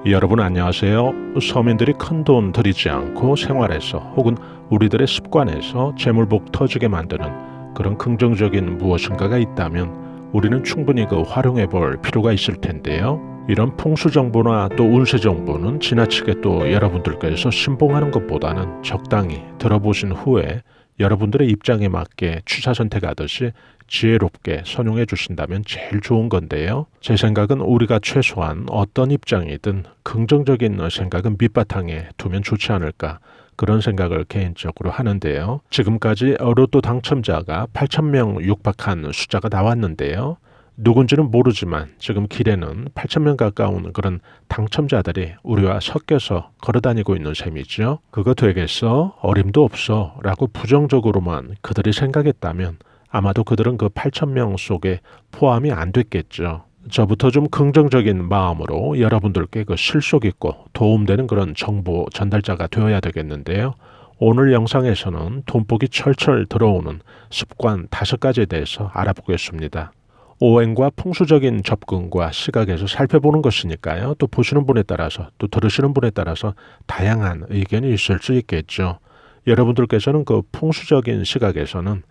여러분 안녕하세요. 서민들이 큰 돈 들이지 않고 생활에서 혹은 우리들의 습관에서 재물복 터지게 만드는 그런 긍정적인 무엇인가가 있다면 우리는 충분히 활용해 볼 필요가 있을 텐데요. 이런 풍수 정보나 또 운세 정보는 지나치게 또 여러분들께서 신봉하는 것보다는 적당히 들어보신 후에 여러분들의 입장에 맞게 취사 선택하듯이 지혜롭게 선용해 주신다면 제일 좋은 건데요. 제 생각은 우리가 최소한 어떤 입장이든 긍정적인 생각은 밑바탕에 두면 좋지 않을까, 그런 생각을 개인적으로 하는데요. 지금까지 로또 당첨자가 8,000명 육박한 숫자가 나왔는데요. 누군지는 모르지만 지금 길에는 8,000명 가까운 그런 당첨자들이 우리와 섞여서 걸어다니고 있는 셈이죠. 그거 되겠어? 어림도 없어 라고 부정적으로만 그들이 생각했다면 아마도 그들은 그 8,000명 속에 포함이 안 됐겠죠. 저부터 좀 긍정적인 마음으로 여러분들께 실속 있고 도움되는 그런 정보 전달자가 되어야 되겠는데요. 오늘 영상에서는 돈복이 철철 들어오는 습관 5가지에 대해서 알아보겠습니다. 오행과 풍수적인 접근과 시각에서 살펴보는 것이니까요. 또 보시는 분에 따라서 또 들으시는 분에 따라서 다양한 의견이 있을 수 있겠죠. 여러분들께서는 그 풍수적인 시각에서는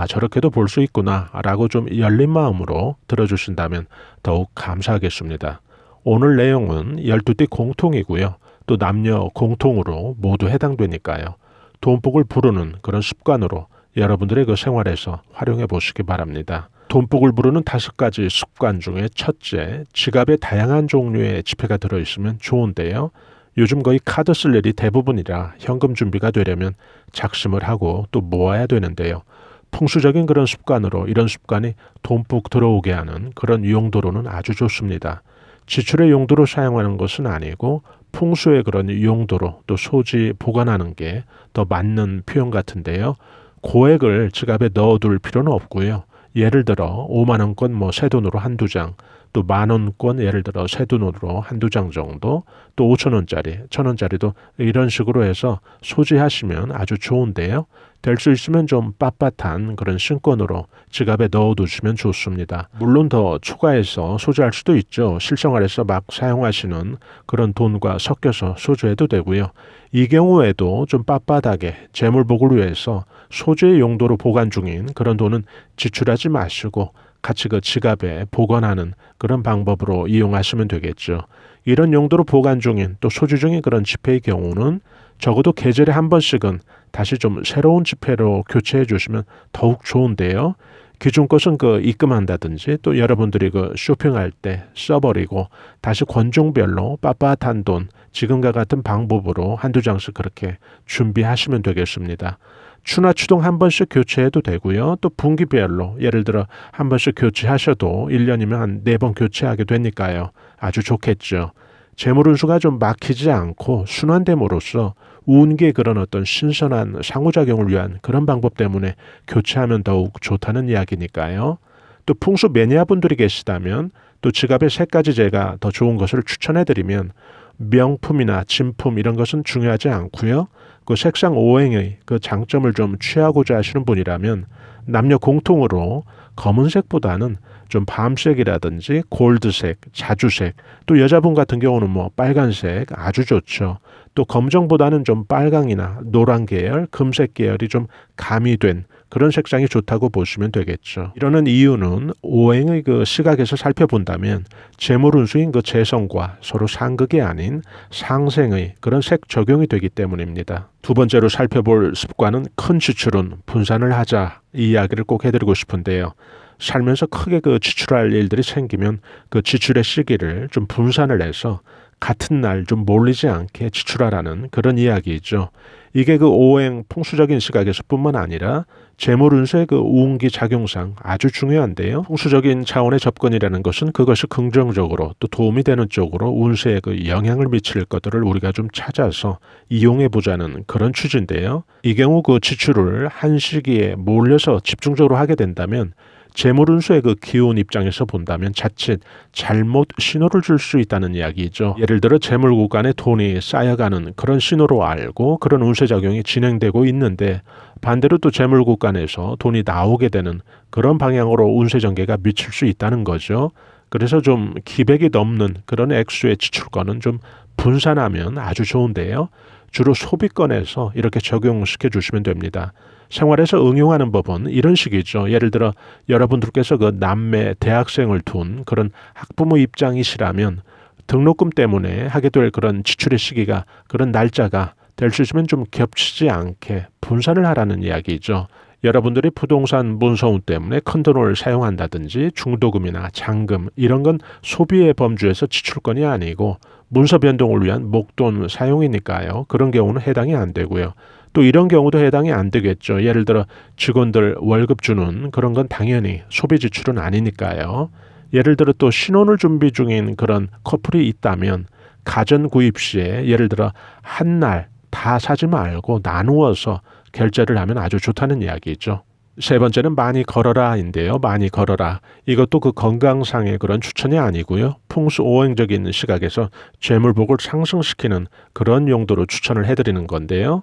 저렇게도 볼 수 있구나 라고 좀 열린 마음으로 들어주신다면 더욱 감사하겠습니다. 오늘 내용은 12띠 공통이고요. 또 남녀 공통으로 모두 해당되니까요. 돈복을 부르는 그런 습관으로 여러분들의 그 생활에서 활용해 보시기 바랍니다. 돈복을 부르는 5가지 습관 중에 첫째, 지갑에 다양한 종류의 지폐가 들어있으면 좋은데요. 요즘 거의 카드 쓸 일이 대부분이라 현금 준비가 되려면 작심을 하고 또 모아야 되는데요. 풍수적인 그런 습관으로 이런 습관이 돈복 들어오게 하는 그런 용도로는 아주 좋습니다. 지출의 용도로 사용하는 것은 아니고 풍수의 그런 용도로 또 소지 보관하는 게 더 맞는 표현 같은데요. 고액을 지갑에 넣어둘 필요는 없고요. 예를 들어 5만 원권 새 돈으로 한두 장, 또 만 원권 예를 들어 새 돈으로 한두 장 정도, 또 5천 원짜리, 1천 원짜리도 이런 식으로 해서 소지하시면 아주 좋은데요. 될 수 있으면 좀 빳빳한 그런 신권으로 지갑에 넣어두시면 좋습니다. 물론 더 추가해서 소지할 수도 있죠. 실생활에서 막 사용하시는 그런 돈과 섞여서 소지해도 되고요. 이 경우에도 좀 빳빳하게 재물복을 위해서 소지의 용도로 보관 중인 그런 돈은 지출하지 마시고 같이 그 지갑에 보관하는 그런 방법으로 이용하시면 되겠죠. 이런 용도로 보관 중인 또 소지 중인 그런 지폐의 경우는 적어도 계절에 한 번씩은 다시 좀 새로운 지폐로 교체해 주시면 더욱 좋은데요. 기존 것은 입금한다든지 또 여러분들이 쇼핑할 때 써버리고 다시 권종별로 빳빳한 돈, 지금과 같은 방법으로 한두 장씩 그렇게 준비하시면 되겠습니다. 추나 추동 한 번씩 교체해도 되고요. 또 분기별로 예를 들어 한 번씩 교체하셔도 1년이면 한 4번 교체하게 되니까요. 아주 좋겠죠. 재물운수가 좀 막히지 않고 순환됨으로써 운기의 그런 어떤 신선한 상호작용을 위한 그런 방법 때문에 교체하면 더욱 좋다는 이야기니까요. 또 풍수 매니아분들이 계시다면 또 지갑에 3가지 제가 더 좋은 것을 추천해드리면 명품이나 진품 이런 것은 중요하지 않고요. 그 색상 오행의 그 장점을 좀 취하고자 하시는 분이라면 남녀 공통으로 검은색보다는 좀 밤색이라든지 골드색, 자주색, 또 여자분 같은 경우는 빨간색 아주 좋죠. 또 검정보다는 좀 빨강이나 노란 계열, 금색 계열이 좀 가미된 그런 색상이 좋다고 보시면 되겠죠. 이러는 이유는 오행의 그 시각에서 살펴본다면 재물운수인 그 재성과 서로 상극이 아닌 상생의 그런 색 적용이 되기 때문입니다. 두 번째로 살펴볼 습관은 큰 지출은 분산을 하자, 이 이야기를 꼭 해드리고 싶은데요. 살면서 크게 지출할 일들이 생기면 그 지출의 시기를 좀 분산을 해서 같은 날 좀 몰리지 않게 지출하라는 그런 이야기이죠. 이게 오행 풍수적인 시각에서 뿐만 아니라 재물운수의 운기 작용상 아주 중요한데요. 풍수적인 차원의 접근이라는 것은 그것이 긍정적으로 또 도움이 되는 쪽으로 운세에 영향을 미칠 것들을 우리가 좀 찾아서 이용해 보자는 그런 취지인데요. 이 경우 지출을 한 시기에 몰려서 집중적으로 하게 된다면 재물운수의 기온 입장에서 본다면 자칫 잘못 신호를 줄 수 있다는 이야기죠. 예를 들어 재물구간에 돈이 쌓여가는 그런 신호로 알고 그런 운세작용이 진행되고 있는데 반대로 또 재물구간에서 돈이 나오게 되는 그런 방향으로 운세전개가 미칠 수 있다는 거죠. 그래서 좀 기백이 넘는 그런 액수의 지출권은 좀 분산하면 아주 좋은데요. 주로 소비권에서 이렇게 적용시켜 주시면 됩니다. 생활에서 응용하는 법은 이런 식이죠. 예를 들어 여러분들께서 그 남매 대학생을 둔 그런 학부모 입장이시라면 등록금 때문에 하게 될 그런 지출의 시기가 그런 날짜가 될 수 있으면 좀 겹치지 않게 분산을 하라는 이야기죠. 여러분들이 부동산 문서운 때문에 큰 돈을 사용한다든지 중도금이나 잔금 이런 건 소비의 범주에서 지출권이 아니고 문서 변동을 위한 목돈 사용이니까요. 그런 경우는 해당이 안 되고요. 또 이런 경우도 해당이 안 되겠죠. 예를 들어 직원들 월급 주는 그런 건 당연히 소비 지출은 아니니까요. 예를 들어 또 신혼을 준비 중인 그런 커플이 있다면 가전 구입 시에 예를 들어 한 날 다 사지 말고 나누어서 결제를 하면 아주 좋다는 이야기죠. 세 번째는 많이 걸어라인데요. 많이 걸어라. 이것도 그 건강상의 그런 추천이 아니고요. 풍수오행적인 시각에서 재물복을 상승시키는 그런 용도로 추천을 해드리는 건데요.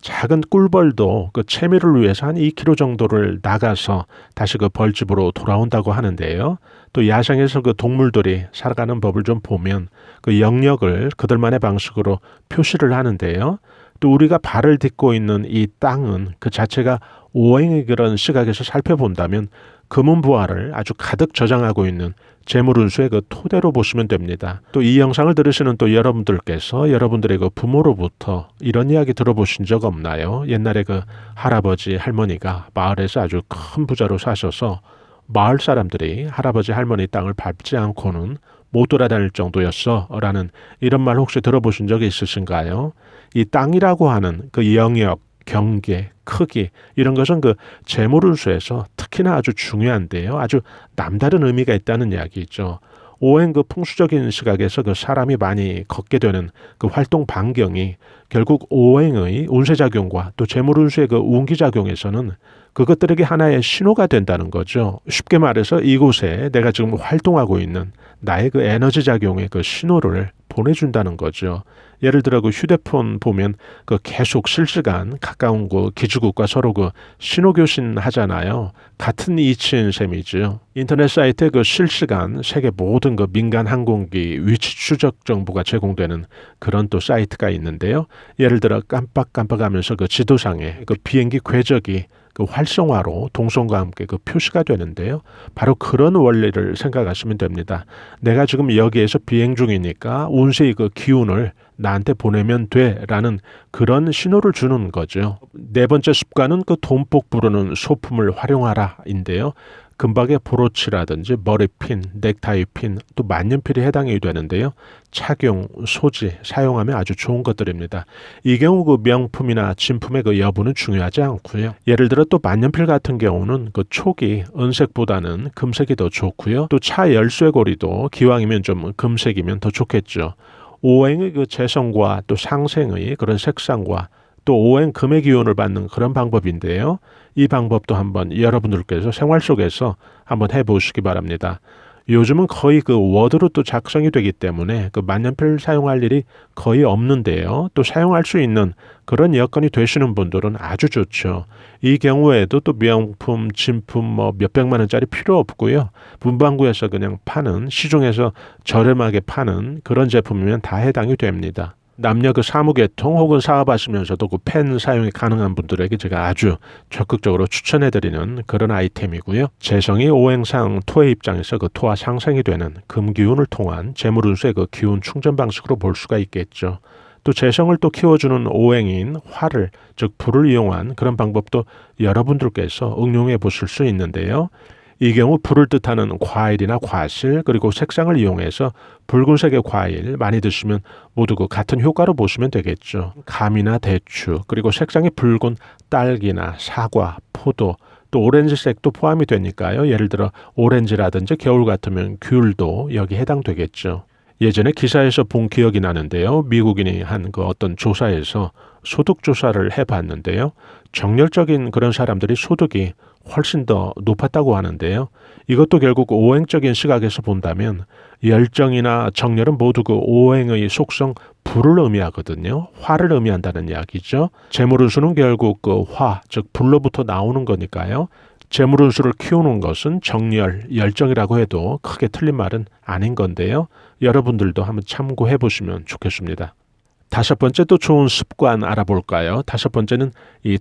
작은 꿀벌도 그 채미를 위해서 한 2km 정도를 나가서 다시 그 벌집으로 돌아온다고 하는데요. 또 야생에서 그 동물들이 살아가는 법을 좀 보면 그 영역을 그들만의 방식으로 표시를 하는데요. 또 우리가 발을 딛고 있는 이 땅은 그 자체가 오행의 그런 시각에서 살펴본다면 금운부화를 아주 가득 저장하고 있는 재물운수의 그 토대로 보시면 됩니다. 또 이 영상을 들으시는 또 여러분들께서 여러분들의 그 부모로부터 이런 이야기 들어보신 적 없나요? 옛날에 그 할아버지 할머니가 마을에서 아주 큰 부자로 사셔서 마을 사람들이 할아버지 할머니 땅을 밟지 않고는 못 돌아다닐 정도였어 라는 이런 말 혹시 들어보신 적이 있으신가요? 이 땅이라고 하는 그 영역, 경계, 크기 이런 것은 그 재물운수에서 특히나 아주 중요한데요. 아주 남다른 의미가 있다는 이야기죠. 오행 그 풍수적인 시각에서 그 사람이 많이 걷게 되는 그 활동 반경이 결국 오행의 운세작용과 또 재물운수의 그 운기작용에서는 그것들에게 하나의 신호가 된다는 거죠. 쉽게 말해서 이곳에 내가 지금 활동하고 있는 나의 그 에너지 작용의 그 신호를 보내준다는 거죠. 예를 들어 그 휴대폰 보면 그 계속 실시간 가까운 그 기지국과 서로 그 신호 교신 하잖아요. 같은 이치인 셈이죠. 인터넷 사이트에 그 실시간 세계 모든 그 민간 항공기 위치 추적 정보가 제공되는 그런 또 사이트가 있는데요. 예를 들어 깜빡깜빡하면서 그 지도상에 그 비행기 궤적이 그 활성화로 동선과 함께 그 표시가 되는데요. 바로 그런 원리를 생각하시면 됩니다. 내가 지금 여기에서 비행 중이니까 운세의 그 기운을 나한테 보내면 돼라는 그런 신호를 주는 거죠. 네 번째 습관은 그 돈복 부르는 소품을 활용하라인데요. 금박의 브로치라든지 머리핀, 넥타이핀, 또 만년필이 해당이 되는데요. 착용, 소지, 사용하면 아주 좋은 것들입니다. 이 경우 그 명품이나 진품의 그 여부는 중요하지 않고요. 예를 들어 또 만년필 같은 경우는 그 촉이 은색보다는 금색이 더 좋고요. 또 차 열쇠고리도 기왕이면 좀 금색이면 더 좋겠죠. 오행의 그 재성과 또 상생의 그런 색상과 또 오행 금의 기운을 받는 그런 방법인데요. 이 방법도 한번 여러분들께서 생활 속에서 한번 해보시기 바랍니다. 요즘은 거의 그 워드로 또 작성이 되기 때문에 그 만년필 사용할 일이 거의 없는데요. 또 사용할 수 있는 그런 여건이 되시는 분들은 아주 좋죠. 이 경우에도 또 명품, 진품 뭐 몇백만 원짜리 필요 없고요. 문방구에서 그냥 파는 시중에서 저렴하게 파는 그런 제품이면 다 해당이 됩니다. 남녀 그 사무계통 혹은 사업하시면서도 그 펜 사용이 가능한 분들에게 제가 아주 적극적으로 추천해드리는 그런 아이템이고요. 재성이 오행상 토의 입장에서 그 토와 상생이 되는 금기운을 통한 재물운수의 그 기운 충전 방식으로 볼 수가 있겠죠. 또 재성을 또 키워주는 오행인 화를 즉 불을 이용한 그런 방법도 여러분들께서 응용해 보실 수 있는데요. 이 경우 불을 뜻하는 과일이나 과실 그리고 색상을 이용해서 붉은색의 과일 많이 드시면 모두 그 같은 효과로 보시면 되겠죠. 감이나 대추 그리고 색상이 붉은 딸기나 사과, 포도 또 오렌지색도 포함이 되니까요. 예를 들어 오렌지라든지 겨울 같으면 귤도 여기 해당되겠죠. 예전에 기사에서 본 기억이 나는데요. 미국인이 한 그 어떤 조사에서 소득 조사를 해봤는데요. 정열적인 그런 사람들이 소득이 훨씬 더 높았다고 하는데요. 이것도 결국 오행적인 시각에서 본다면 열정이나 정열은 모두 그 오행의 속성 불을 의미하거든요. 화를 의미한다는 이야기죠. 재물운수는 결국 그 화, 즉 불로부터 나오는 거니까요. 재물운수를 키우는 것은 정열, 열정이라고 해도 크게 틀린 말은 아닌 건데요. 여러분들도 한번 참고해 보시면 좋겠습니다. 다섯 번째 또 좋은 습관 알아볼까요? 다섯 번째는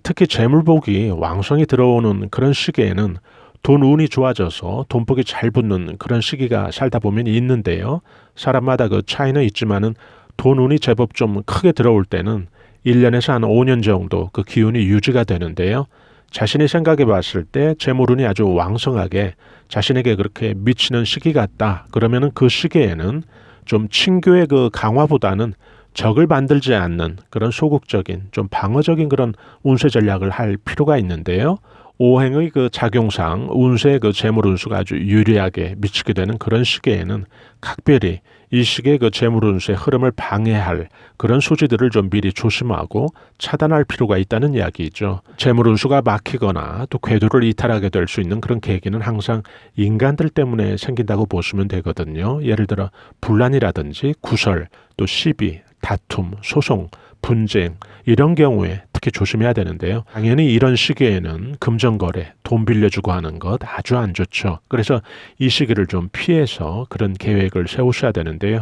특히 재물복이 왕성히 들어오는 그런 시기에는 돈 운이 좋아져서 돈복이 잘 붙는 그런 시기가 살다 보면 있는데요. 사람마다 그 차이는 있지만은 돈 운이 제법 좀 크게 들어올 때는 1년에서 한 5년 정도 그 기운이 유지가 되는데요. 자신이 생각해 봤을 때 재물운이 아주 왕성하게 자신에게 그렇게 미치는 시기 같다. 그러면은 그 시기에는 좀 친교의 그 강화보다는 적을 만들지 않는 그런 소극적인 좀 방어적인 그런 운세 전략을 할 필요가 있는데요. 오행의 그 작용상 운세의 그 재물운수가 아주 유리하게 미치게 되는 그런 시기에는 각별히 이 시기의 그 재물운수의 흐름을 방해할 그런 소지들을 좀 미리 조심하고 차단할 필요가 있다는 이야기죠. 재물운수가 막히거나 또 궤도를 이탈하게 될 수 있는 그런 계기는 항상 인간들 때문에 생긴다고 보시면 되거든요. 예를 들어 분란이라든지 구설, 또 시비, 다툼, 소송, 분쟁 이런 경우에 특히 조심해야 되는데요. 당연히 이런 시기에는 금전거래, 돈 빌려주고 하는 것 아주 안 좋죠. 그래서 이 시기를 좀 피해서 그런 계획을 세우셔야 되는데요.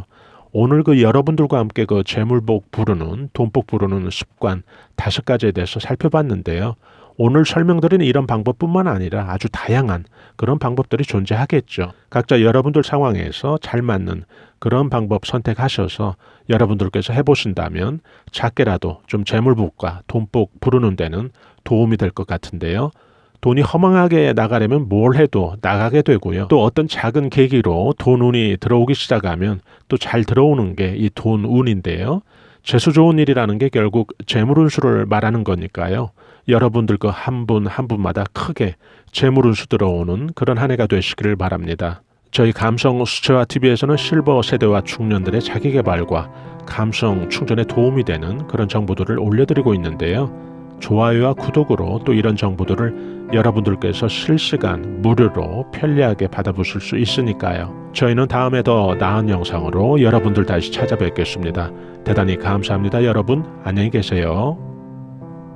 오늘 그 여러분들과 함께 그 재물복 부르는, 돈복 부르는 습관 5가지에 대해서 살펴봤는데요. 오늘 설명드린 이런 방법뿐만 아니라 아주 다양한 그런 방법들이 존재하겠죠. 각자 여러분들 상황에서 잘 맞는 그런 방법 선택하셔서 여러분들께서 해보신다면 작게라도 좀 재물복과 돈복 부르는 데는 도움이 될 것 같은데요. 돈이 허망하게 나가려면 뭘 해도 나가게 되고요. 또 어떤 작은 계기로 돈 운이 들어오기 시작하면 또 잘 들어오는 게 이 돈 운인데요. 재수 좋은 일이라는 게 결국 재물운수를 말하는 거니까요. 여러분들 그 한 분 한 분마다 크게 재물운수 들어오는 그런 한 해가 되시기를 바랍니다. 저희 감성 수채화 TV에서는 실버 세대와 중년들의 자기개발과 감성 충전에 도움이 되는 그런 정보들을 올려드리고 있는데요. 좋아요와 구독으로 또 이런 정보들을 여러분들께서 실시간 무료로 편리하게 받아보실 수 있으니까요. 저희는 다음에 더 나은 영상으로 여러분들 다시 찾아뵙겠습니다. 대단히 감사합니다. 여러분 안녕히 계세요.